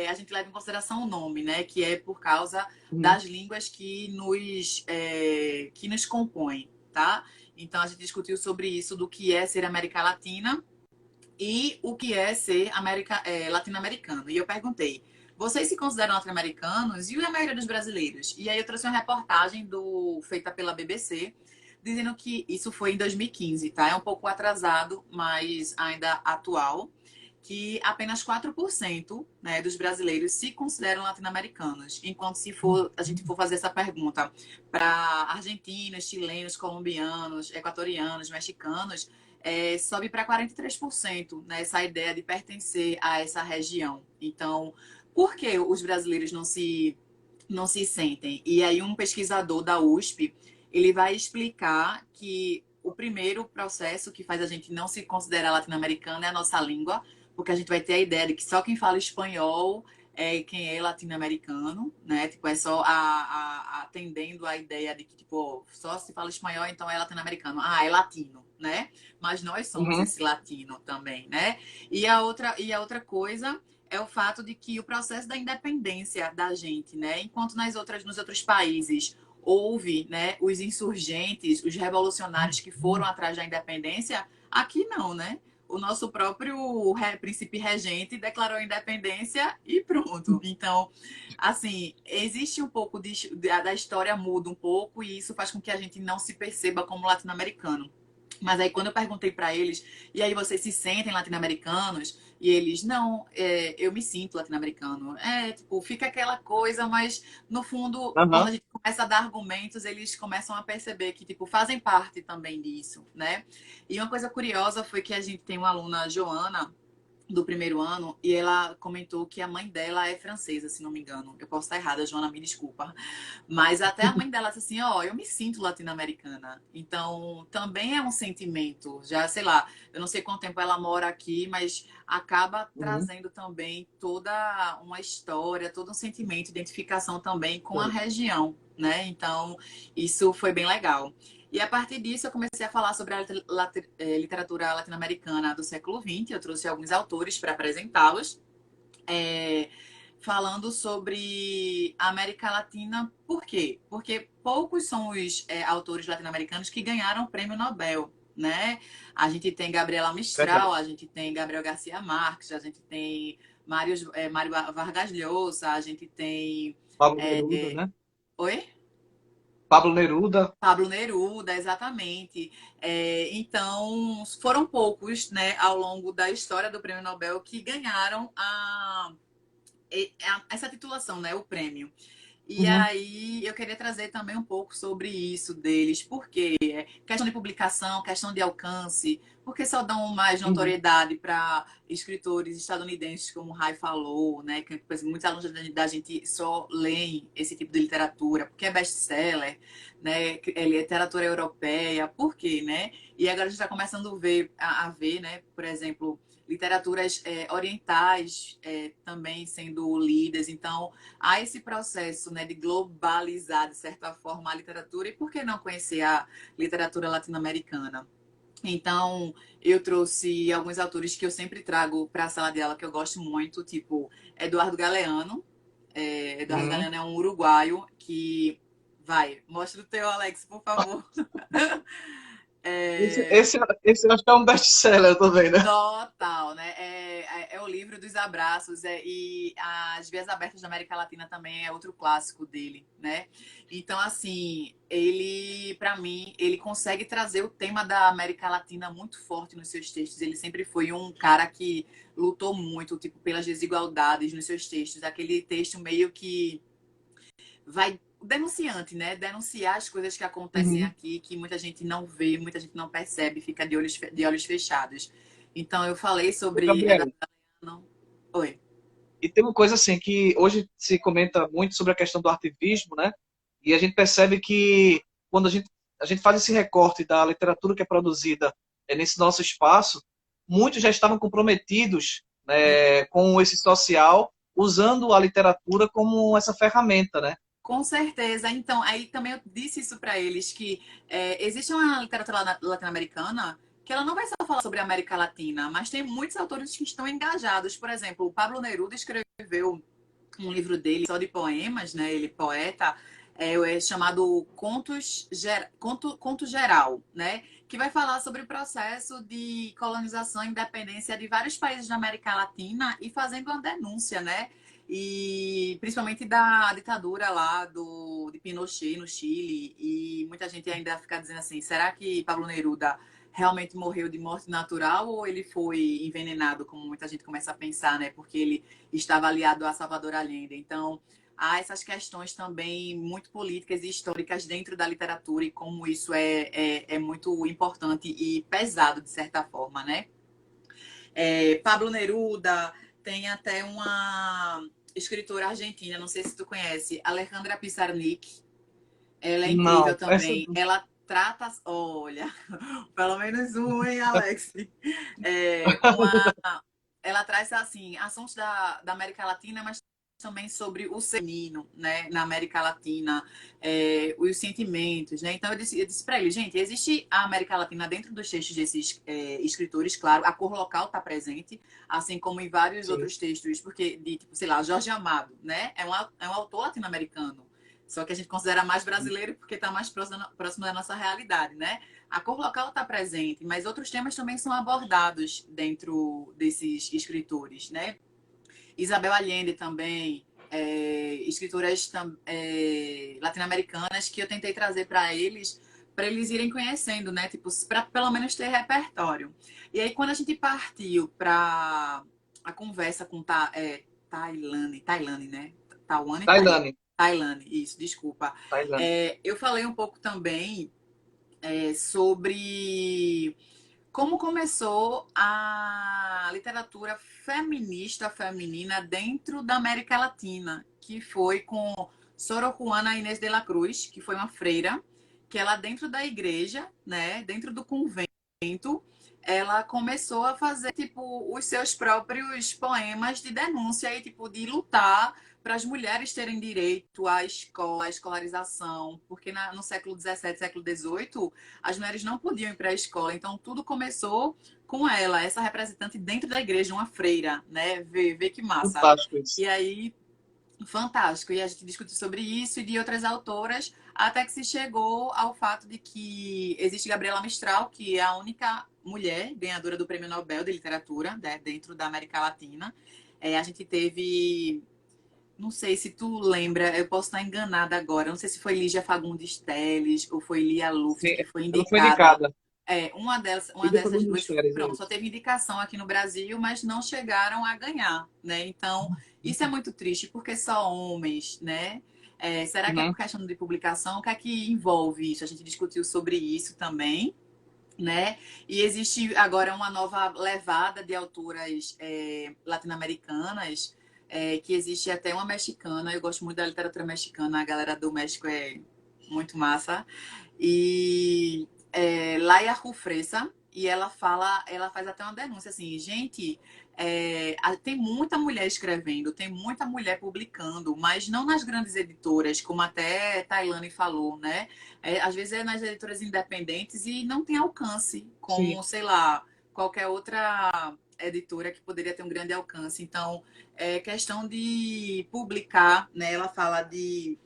a gente leva em consideração o nome, né? Que é por causa das línguas que nos compõem, tá? Então, a gente discutiu sobre isso, do que é ser América Latina e o que é ser latino-americano. E eu perguntei, vocês se consideram latino-americanos? E a maioria dos brasileiros? E aí eu trouxe uma reportagem feita pela BBC, dizendo que isso foi em 2015, tá? É um pouco atrasado, mas ainda atual, que apenas 4%, né, dos brasileiros se consideram latino-americanos. Enquanto a gente for fazer essa pergunta para argentinos, chilenos, colombianos, equatorianos, mexicanos, sobe para 43%, né, essa ideia de pertencer a essa região. Então, por que os brasileiros não se sentem? E aí um pesquisador da USP, ele vai explicar que o primeiro processo que faz a gente não se considerar latino-americano é a nossa língua, porque a gente vai ter a ideia de que só quem fala espanhol é quem é latino-americano, né? Tipo, é só atendendo a ideia de que, tipo, só se fala espanhol, então é latino-americano. Ah, é latino, né? Mas nós somos esse latino também, né? E a outra coisa é o fato de que o processo da independência da gente, né? Enquanto nos outros países houve, né, os insurgentes, os revolucionários que foram atrás da independência, aqui não, né? O nosso próprio príncipe regente declarou a independência e pronto. Então, assim, existe um pouco da história muda um pouco e isso faz com que a gente não se perceba como latino-americano. Mas aí quando eu perguntei para eles, e aí vocês se sentem latino-americanos? E eles, não, eu me sinto latino-americano. Tipo, fica aquela coisa, mas no fundo, quando a Aham. gente começa a dar argumentos, eles começam a perceber que, tipo, fazem parte também disso, né? E uma coisa curiosa foi que a gente tem uma aluna, Joana, do primeiro ano, e ela comentou que a mãe dela é francesa, se não me engano. Eu posso estar errada, Joana, me desculpa. Mas até a mãe dela disse assim, ó, eu me sinto latino-americana. Então, também é um sentimento. Já, sei lá, eu não sei quanto tempo ela mora aqui, mas acaba Uhum. trazendo também toda uma história, todo um sentimento, identificação também com a região, né? Então, isso foi bem legal. E a partir disso eu comecei a falar sobre a literatura latino-americana do século XX. Eu trouxe alguns autores para apresentá-los, falando sobre a América Latina. Por quê? Porque poucos são os autores latino-americanos que ganharam o prêmio Nobel, né? A gente tem Gabriela Verdade. Mistral, a gente tem Gabriel Garcia Marques, a gente tem Mário Vargas Llosa, a gente tem... Pablo Neruda, é, né? Oi? Pablo Neruda. Pablo Neruda, exatamente. Então, foram poucos, né, ao longo da história do Prêmio Nobel que ganharam essa titulação, né, o prêmio. E Uhum. aí eu queria trazer também um pouco sobre isso deles, porque questão de publicação, questão de alcance, porque só dão mais Uhum. notoriedade para escritores estadunidenses, como o Rai falou, né? Que por exemplo, muitos alunos da gente só leem esse tipo de literatura, porque é best-seller, né? É literatura europeia, por quê, né? E agora a gente está começando a ver, né? Por exemplo, literaturas orientais também sendo lidas, então há esse processo, né, de globalizar, de certa forma, a literatura, e por que não conhecer a literatura latino-americana? Então, eu trouxe alguns autores que eu sempre trago para a sala de aula, que eu gosto muito, tipo Eduardo Galeano. Eduardo Uhum. Galeano é um uruguaio que... Vai, mostra o teu, Alex, por favor. Esse, É, esse, esse eu acho que é um best-seller também, né? Total, né? É o livro dos abraços e As Vias Abertas da América Latina também é outro clássico dele, né? Então, assim, ele, para mim, ele consegue trazer o tema da América Latina muito forte nos seus textos. Ele sempre foi um cara que lutou muito, tipo, pelas desigualdades nos seus textos. Aquele texto meio que vai denunciante, né? Denunciar as coisas que acontecem Uhum. aqui, que muita gente não vê, muita gente não percebe, fica de olhos fechados. Então eu falei Ô, sobre Eduardo Gabriel, Galeano. Oi. e tem uma coisa assim que hoje se comenta muito sobre a questão do ativismo, né? E a gente percebe que quando a gente faz esse recorte da literatura que é produzida nesse nosso espaço, muitos já estavam comprometidos, né, com esse social, usando a literatura como essa ferramenta, né? Com certeza. Então, aí também eu disse isso para eles, que existe uma literatura latino-americana que ela não vai só falar sobre a América Latina, mas tem muitos autores que estão engajados. Por exemplo, o Pablo Neruda escreveu um livro dele só de poemas, né? Ele é poeta, chamado Conto Geral, né? Que vai falar sobre o processo de colonização e independência de vários países da América Latina e fazendo uma denúncia, né? E principalmente da ditadura lá de Pinochet no Chile. E muita gente ainda fica dizendo assim, será que Pablo Neruda realmente morreu de morte natural ou ele foi envenenado, como muita gente começa a pensar, né? Porque ele estava aliado a Salvador Allende. Então, há essas questões também muito políticas e históricas dentro da literatura e como isso é muito importante e pesado, de certa forma, né? Pablo Neruda, tem até uma escritora argentina, não sei se tu conhece, Alejandra Pizarnik. Ela é incrível Não, essa também. Ela trata, olha, pelo menos um, hein, Alex? É, uma, ela traz, assim, assuntos da América Latina, mas também sobre o feminino, né, na América Latina, os sentimentos, né? Então eu disse para ele, gente, existe a América Latina dentro dos textos desses escritores, claro, a cor local está presente, assim como em vários sim. outros textos, porque de tipo, sei lá, Jorge Amado, né? É um autor latino-americano. Só que a gente considera mais brasileiro porque está mais próximo da nossa realidade, né? A cor local está presente, mas outros temas também são abordados dentro desses escritores, né? Isabel Allende também, escritoras latino-americanas que eu tentei trazer para eles irem conhecendo, né? Tipo, para pelo menos ter repertório. E aí, quando a gente partiu para a conversa com Tailane, né? Tawane, Tailane. Tailane, isso, desculpa. Tailane. Eu falei um pouco também sobre como começou a literatura feminista feminina dentro da América Latina, que foi com Sor Juana Inés de la Cruz, que foi uma freira, que ela dentro da igreja, né, dentro do convento, ela começou a fazer tipo os seus próprios poemas de denúncia e tipo de lutar para as mulheres terem direito à escola, à escolarização, porque no século XVII, século XVIII, as mulheres não podiam ir para a escola, então tudo começou com ela, essa representante dentro da igreja, uma freira, né? Vê que massa. Fantástico isso. E aí, fantástico. E a gente discutiu sobre isso e de outras autoras, até que se chegou ao fato de que existe Gabriela Mistral, que é a única mulher ganhadora do Prêmio Nobel de Literatura, né, dentro da América Latina. A gente teve, não sei se tu lembra, eu posso estar enganada agora, não sei se foi Lígia Fagundes Telles ou foi Lia Luft Sim, que foi ela foi indicada. indicada. Uma Lígia dessas Fagundes duas, Telles, é pronto, só isso. teve indicação aqui no Brasil, mas não chegaram a ganhar, né? Então, isso é muito triste, porque só homens, né? Será que é Uhum. por questão de publicação? O que é que envolve isso? A gente discutiu sobre isso também, né? E existe agora uma nova levada de autoras latino-americanas, que existe até uma mexicana. Eu gosto muito da literatura mexicana, a galera do México é muito massa. E Laia Rufresa, e ela faz até uma denúncia assim, gente, tem muita mulher escrevendo, tem muita mulher publicando, mas não nas grandes editoras, como até Tailane falou, né? Às vezes é nas editoras independentes e não tem alcance, Sim. como, sei lá, qualquer outra editora que poderia ter um grande alcance. Então, é questão de publicar, né? Ela fala de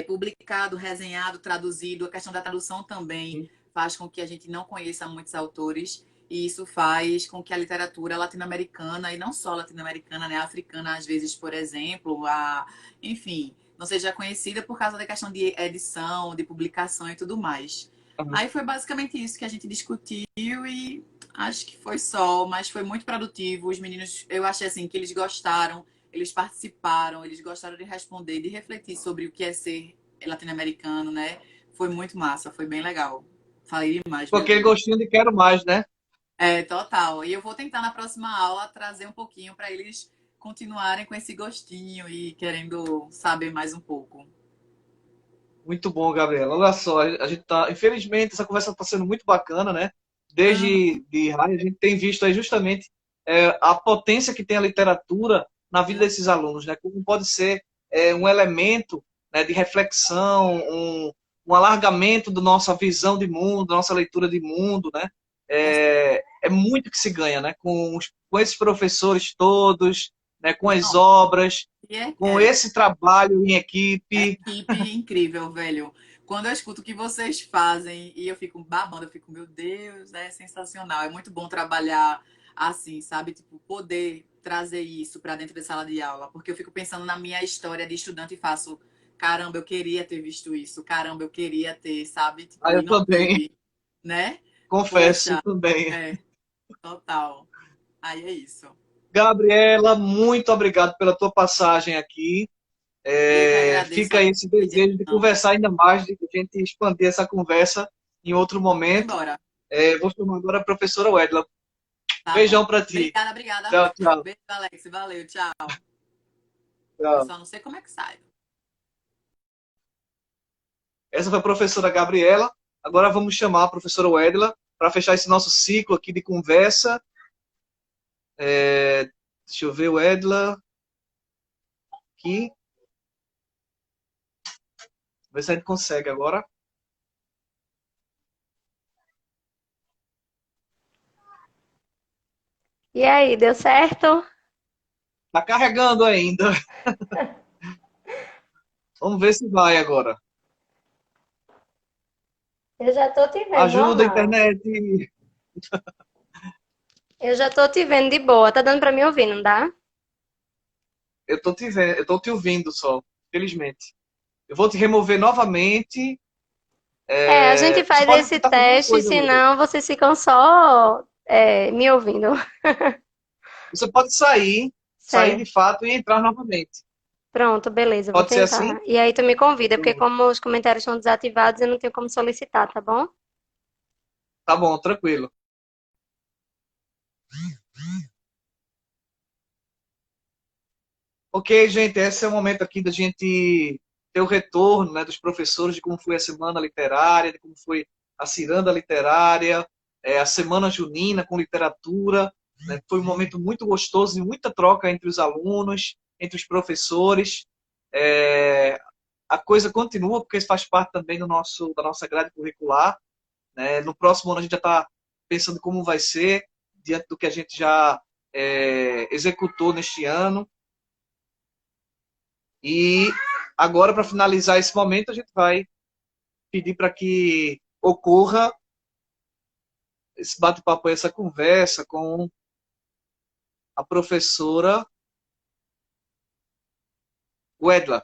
publicado, resenhado, traduzido. A questão da tradução também faz com que a gente não conheça muitos autores. E isso faz com que a literatura latino-americana, e não só latino-americana, né, africana, às vezes, por exemplo, enfim, não seja conhecida por causa da questão de edição, de publicação e tudo mais. Uhum. Aí foi basicamente isso que a gente discutiu e acho que foi só, mas foi muito produtivo. Os meninos, eu achei assim, que eles gostaram, eles participaram, eles gostaram de responder, de refletir sobre o que é ser latino-americano, né? Foi muito massa, foi bem legal. Falei demais, Com meu aquele Deus. gostinho de quero mais, né? Total. E eu vou tentar na próxima aula trazer um pouquinho para eles continuarem com esse gostinho e querendo saber mais um pouco. Muito bom, Gabriela. Olha só, a gente tá, infelizmente, essa conversa está sendo muito bacana, né? Desde de rádio, a gente tem visto aí justamente a potência que tem a literatura na vida desses alunos, né? Como pode ser um elemento, né, de reflexão, um alargamento da nossa visão de mundo, da nossa leitura de mundo, né? É muito que se ganha, né? Com esses professores todos, né? Com as Não, obras, e com esse trabalho em equipe. equipe incrível, velho. Quando eu escuto o que vocês fazem e eu fico babando, eu fico, meu Deus, é sensacional. É muito bom trabalhar assim, sabe? Tipo, poder trazer isso para dentro da sala de aula. Porque eu fico pensando na minha história de estudante e faço, caramba, eu queria ter visto isso. Caramba, eu queria ter, sabe? Tipo, Eu e não também, tive, né? confesso Poxa, também. é, total. Aí é isso. Gabriela, muito obrigado pela tua passagem aqui. Eu que agradeço Fica a aí esse desejo de atenção. conversar ainda mais, de a gente expandir essa conversa em outro Vamos momento. embora. Vou chamar agora a professora Wedla. Tá bom. Beijão para ti. Obrigada, obrigada. Tchau, tchau, Beijo, Alex. Valeu, tchau. Eu tchau. só não sei como é que sai. Essa foi a professora Gabriela. Agora vamos chamar a professora Wedla para fechar esse nosso ciclo aqui de conversa. Deixa eu ver, Wedla. Aqui. Ver se a gente consegue agora. E aí, deu certo? Tá carregando ainda. Vamos ver se vai agora. Eu já tô te vendo Ajuda, normal. internet. Eu já tô te vendo de boa. Tá dando pra me ouvir, não dá? Eu tô te vendo, eu tô te ouvindo só, felizmente. Eu vou te remover novamente. É, a gente Você faz pode esse tentar fazer uma teste, coisa, Lula. senão vocês ficam só me ouvindo. Você pode sair de Certo. fato e entrar novamente. Pronto, beleza, eu vou Pode ser assim? tentar. E aí tu me convida, porque Pronto. como os comentários estão desativados, eu não tenho como solicitar, tá bom? Tá bom, tranquilo. Ok, gente, esse é o momento aqui da gente ter o retorno, né, dos professores de como foi a semana literária, de como foi a ciranda literária, a semana junina com literatura, né? Foi um momento muito gostoso e muita troca entre os alunos, entre os professores. É, a coisa continua, porque isso faz parte também da nossa grade curricular, né? No próximo ano a gente já está pensando como vai ser, diante do que a gente já executou neste ano. E agora, para finalizar esse momento, a gente vai pedir para que ocorra esse bate-papo, essa conversa com a professora Wedla.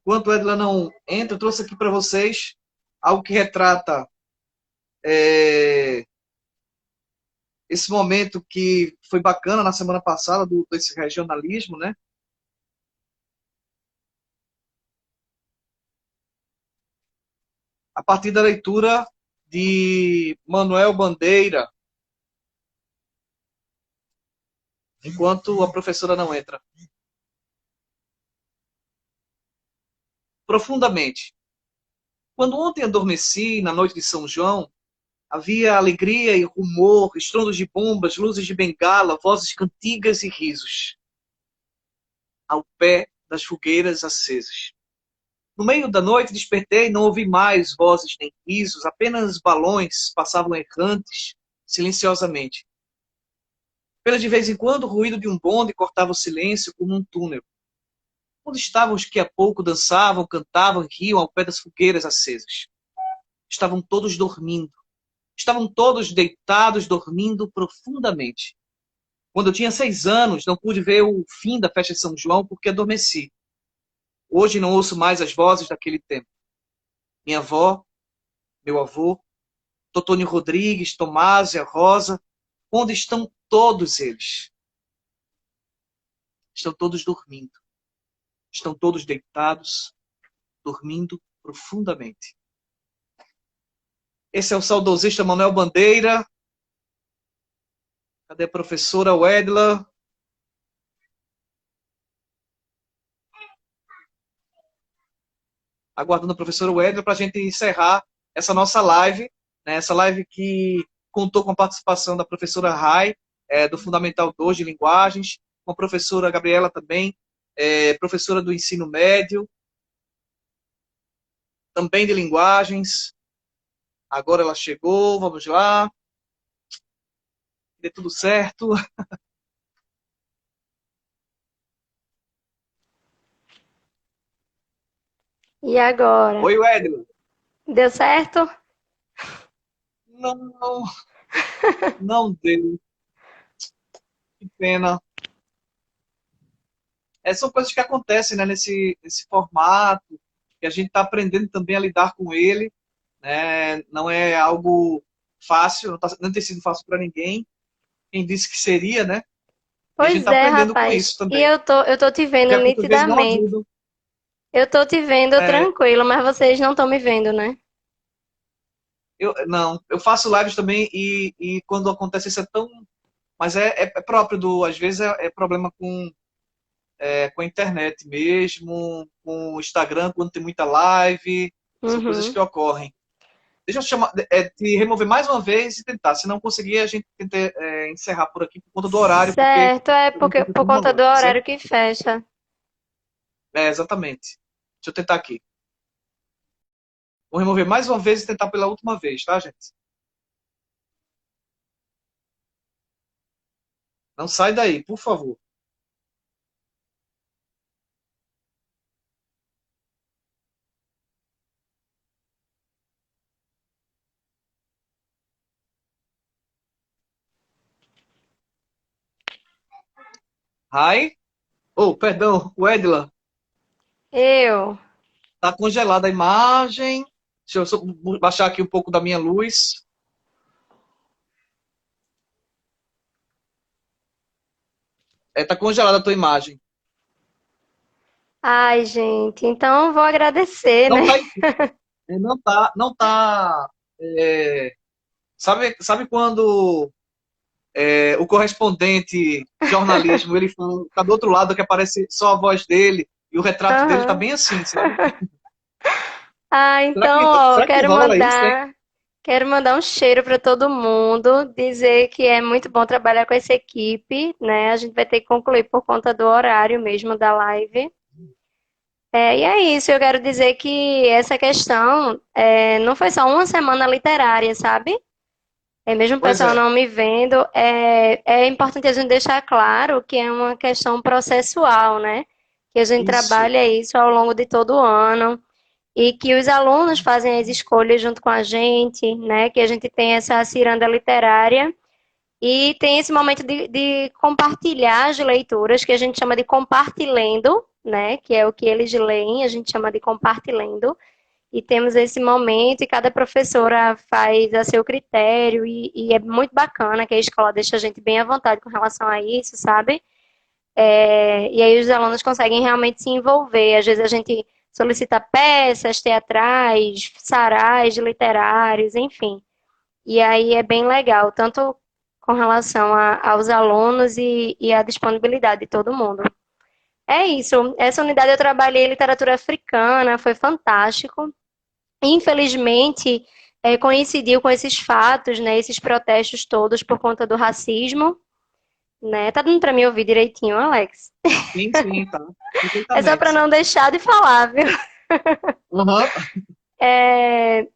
Enquanto a Wedla não entra, eu trouxe aqui para vocês algo que retrata é, esse momento que foi bacana na semana passada, desse regionalismo, né? A partir da leitura de Manuel Bandeira, enquanto a professora não entra. Profundamente. Quando ontem adormeci, na noite de São João, havia alegria e rumor, estrondos de bombas, luzes de bengala, vozes cantigas e risos, ao pé das fogueiras acesas. No meio da noite despertei e não ouvi mais vozes nem risos, apenas balões passavam errantes, silenciosamente. Apenas de vez em quando o ruído de um bonde cortava o silêncio como um túnel. Onde estavam os que há pouco dançavam, cantavam e riam ao pé das fogueiras acesas? Estavam todos dormindo. Estavam todos deitados, dormindo profundamente. Quando eu tinha 6 anos, não pude ver o fim da festa de São João porque adormeci. Hoje não ouço mais as vozes daquele tempo. Minha avó, meu avô, Totônio Rodrigues, Tomásia, Rosa, onde estão todos eles? Estão todos dormindo. Estão todos deitados, dormindo profundamente. Esse é o saudosista Manuel Bandeira. Cadê a professora Wedla? Aguardando a professora Wedla para a gente encerrar essa nossa live, né? Essa live que contou com a participação da professora Rai, do Fundamental 2 de Linguagens, com a professora Gabriela também, professora do ensino médio, também de linguagens. Agora ela chegou, vamos lá. Dê tudo certo. E agora? Oi, Wedla. Deu certo? Não, não deu. Que pena. São coisas que acontecem, né, nesse formato, que a gente está aprendendo também a lidar com ele. Né? Não é algo fácil, não tem sido fácil para ninguém. Quem disse que seria, né? E a gente Pois está é, aprendendo com rapaz. isso E também. eu tô te vendo Já que muitas vezes não nitidamente. ajudam. Eu tô te vendo É, tranquilo, mas vocês não estão me vendo, né? eu faço lives também e quando acontece isso é tão. Mas é próprio do. Às vezes é problema com a internet mesmo, com o Instagram, quando tem muita live. São coisas Uhum. que ocorrem. Deixa eu te remover mais uma vez e tentar. Se não conseguir, a gente tenta encerrar por aqui por conta do horário, porque Certo, é eu não porque estou por conseguindo conta do agora, tá horário certo? que fecha. Exatamente. Deixa eu tentar aqui. Vou remover mais uma vez e tentar pela última vez, tá, gente? Não sai daí, por favor. Rai? Oh, perdão, Wedla. Eu. Tá congelada a imagem. Deixa eu só baixar aqui um pouco da minha luz. Tá congelada a tua imagem. Ai, gente, então eu vou agradecer, né? Não tá, não tá. é, sabe quando o correspondente de jornalismo ele tá do outro lado que aparece só a voz dele e o retrato dele tá Aham. bem assim, sabe? Ah, Será então, ó, será que rola isso, hein? quero mandar um cheiro para todo mundo, dizer que é muito bom trabalhar com essa equipe, né? A gente vai ter que concluir por conta do horário mesmo da live. E é isso, eu quero dizer que essa questão não foi só uma semana literária, sabe? Mesmo o Pois pessoal é, não me vendo, é importante a gente deixar claro que é uma questão processual, né? Que a gente isso, trabalha isso ao longo de todo o ano e que os alunos fazem as escolhas junto com a gente, né? Que a gente tem essa ciranda literária e tem esse momento de compartilhar as leituras, que a gente chama de compartilhando, né? Que é o que eles leem, a gente chama de compartilhando. E temos esse momento, e cada professora faz a seu critério, e é muito bacana que a escola deixa a gente bem à vontade com relação a isso, sabe? E aí os alunos conseguem realmente se envolver. Às vezes a gente solicita peças teatrais, sarais literários, enfim. E aí é bem legal, tanto com relação aos alunos e à disponibilidade de todo mundo. É isso. Essa unidade eu trabalhei em literatura africana, foi fantástico. Infelizmente, coincidiu com esses fatos, né, esses protestos todos por conta do racismo, né? Tá dando para me ouvir direitinho, Alex? sim, sim, tá. É só para Perfeitamente. não deixar de falar, viu? Aham. É,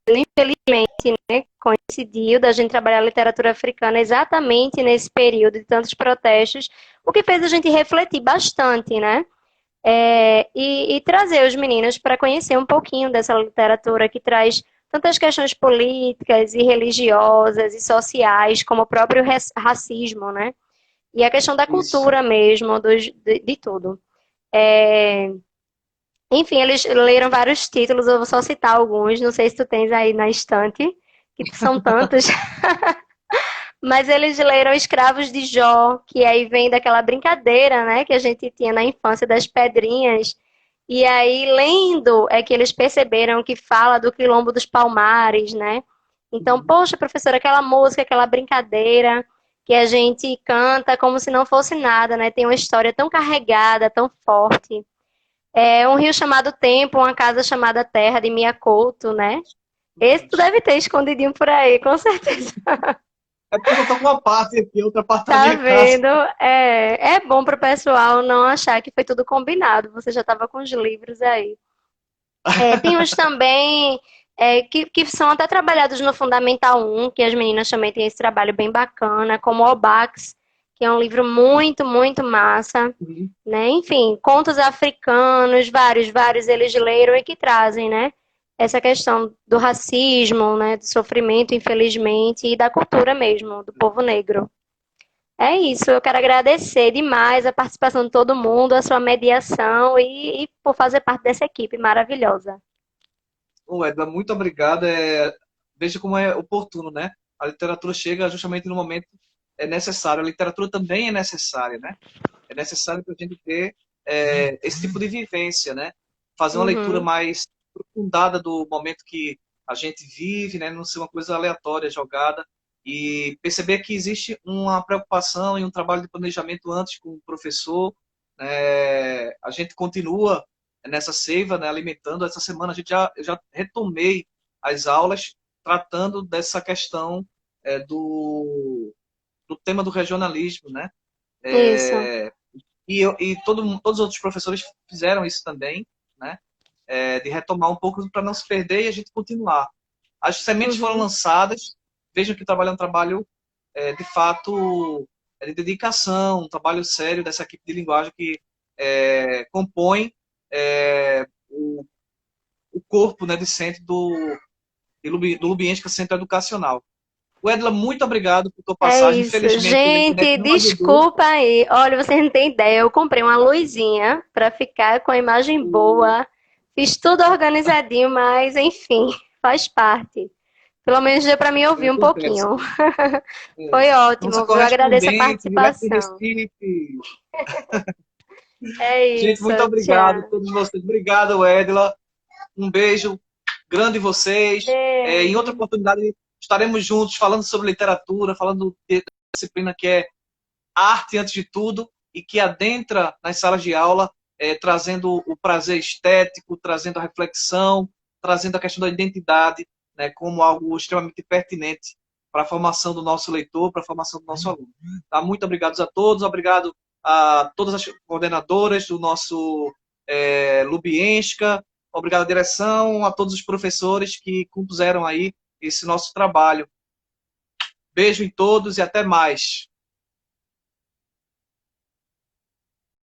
infelizmente, né, coincidiu da gente trabalhar a literatura africana exatamente nesse período de tantos protestos, o que fez a gente refletir bastante, né? E trazer os meninos para conhecer um pouquinho dessa literatura que traz tantas questões políticas e religiosas e sociais, como o próprio racismo, né? E a questão da Isso. cultura mesmo, de tudo. É, enfim, eles leram vários títulos, eu vou só citar alguns, não sei se tu tens aí na estante, que são tantos, mas eles leram Escravos de Jó, que aí vem daquela brincadeira, né, que a gente tinha na infância das pedrinhas. E aí, lendo, é que eles perceberam que fala do Quilombo dos Palmares, né? Então, Uhum. poxa, professora, aquela música, aquela brincadeira que a gente canta como se não fosse nada, né? Tem uma história tão carregada, tão forte. É um rio chamado Tempo, uma casa chamada Terra, de Mia Couto, né? Esse tu deve ter escondidinho por aí, com certeza. É porque eu só tô com uma parte aqui, outra parte na Tá minha casa. vendo? É bom pro pessoal não achar que foi tudo combinado. Você já estava com os livros aí. Tem uns também que são até trabalhados no Fundamental 1, que as meninas também têm esse trabalho bem bacana, como o Obax, que é um livro muito, muito massa, Uhum. né? Enfim, contos africanos, vários eles leram e que trazem, né? Essa questão do racismo, né? Do sofrimento, infelizmente, e da cultura mesmo, do povo negro. É isso, eu quero agradecer demais a participação de todo mundo, a sua mediação e por fazer parte dessa equipe maravilhosa. Ô, Edna, muito obrigado. Veja como é oportuno, né? A literatura chega justamente no momento necessário. A literatura também é necessária, né? É necessário para a gente ter esse tipo de vivência, né? Fazer uma leitura Uhum, mais aprofundada do momento que a gente vive, né? Não ser uma coisa aleatória, jogada. E perceber que existe uma preocupação e um trabalho de planejamento antes com o professor. A gente continua nessa seiva, né, alimentando. Essa semana eu já retomei as aulas tratando dessa questão do tema do regionalismo, né? isso. E todos os outros professores fizeram isso também, né? de retomar um pouco para não se perder e a gente continuar. As sementes foram Uhum. lançadas, vejam que o trabalho é um trabalho, de fato, de dedicação, um trabalho sério dessa equipe de linguagem que compõe o corpo, né, docente do Lubienska Centro Educacional. Edla, muito obrigado por tua É passagem. isso. Infelizmente, a internet Gente, não ajudou. desculpa aí. Olha, você não tem ideia. Eu comprei uma luzinha para ficar com a imagem boa. Fiz tudo organizadinho, mas enfim, faz parte. Pelo menos deu para mim ouvir um Acontece. pouquinho. Foi Nossa ótimo, viu? Agradeço a correspondente, direto de participação. Recife. É Gente, isso. muito obrigado a Tchau. todos vocês. Obrigado, Edla. Um beijo grande em vocês. Em outra Beijo. oportunidade, estaremos juntos falando sobre literatura, falando de disciplina que é arte antes de tudo e que adentra nas salas de aula, trazendo o prazer estético, trazendo a reflexão, trazendo a questão da identidade, né, como algo extremamente pertinente para a formação do nosso leitor, para a formação do nosso aluno. Tá? Muito obrigado a todos, obrigado a todas as coordenadoras do nosso Lubienska, obrigado à direção, a todos os professores que compuseram aí esse nosso trabalho. Beijo em todos e até mais.